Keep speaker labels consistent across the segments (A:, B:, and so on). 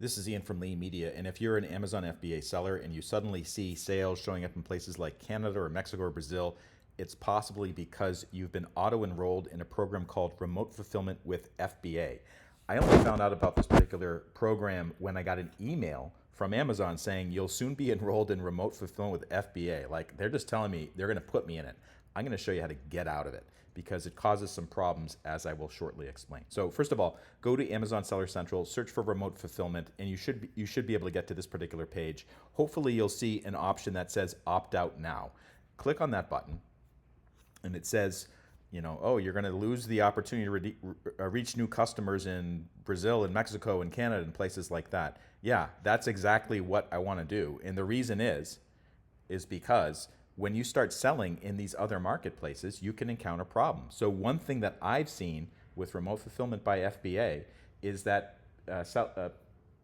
A: This is Ian from Lean Media, and if you're an Amazon FBA seller and you suddenly see sales showing up in places like Canada or Mexico or Brazil, it's possibly because you've been auto-enrolled in a program called Remote Fulfillment with FBA. I only found out about this particular program when I got an email from Amazon saying you'll soon be enrolled in Remote Fulfillment with FBA. Like, they're just telling me they're going to put me in it. I'm going to show you how to get out of it because it causes some problems, as I will shortly explain. So first of all, go to Amazon Seller Central, search for remote fulfillment, and you should be able to get to this particular page. Hopefully you'll see an option that says opt out now. Click on that button, and it says, oh, you're going to lose the opportunity to reach new customers in Brazil and Mexico and Canada and places like that. Yeah, that's exactly what I want to do. And the reason is because when you start selling in these other marketplaces, you can encounter problems. So one thing that I've seen with remote fulfillment by FBA is that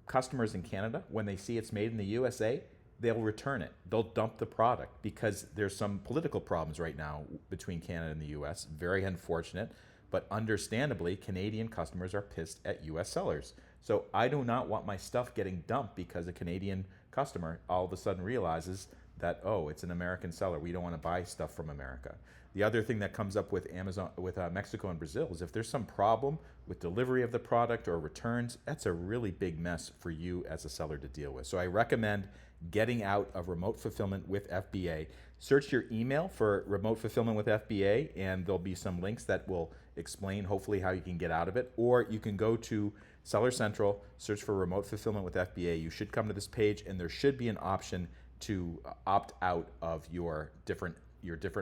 A: customers in Canada, when they see it's made in the USA, they'll return it. They'll dump the product because there's some political problems right now between Canada and the US. Very unfortunate, but understandably, Canadian customers are pissed at US sellers. So I do not want my stuff getting dumped because a Canadian customer all of a sudden realizes that, oh, it's an American seller. We don't want to buy stuff from America. The other thing that comes up with Amazon, with Mexico and Brazil, is if there's some problem with delivery of the product or returns, that's a really big mess for you as a seller to deal with. So I recommend getting out of remote fulfillment with FBA. Search your email for remote fulfillment with FBA, and there'll be some links that will explain hopefully how you can get out of it. Or you can go to Seller Central, search for remote fulfillment with FBA. You should come to this page, and there should be an option to opt out of your different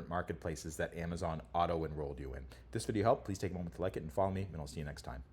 A: marketplaces that Amazon auto-enrolled you in. If this video helped, please take a moment to like it and follow me, and I'll see you next time.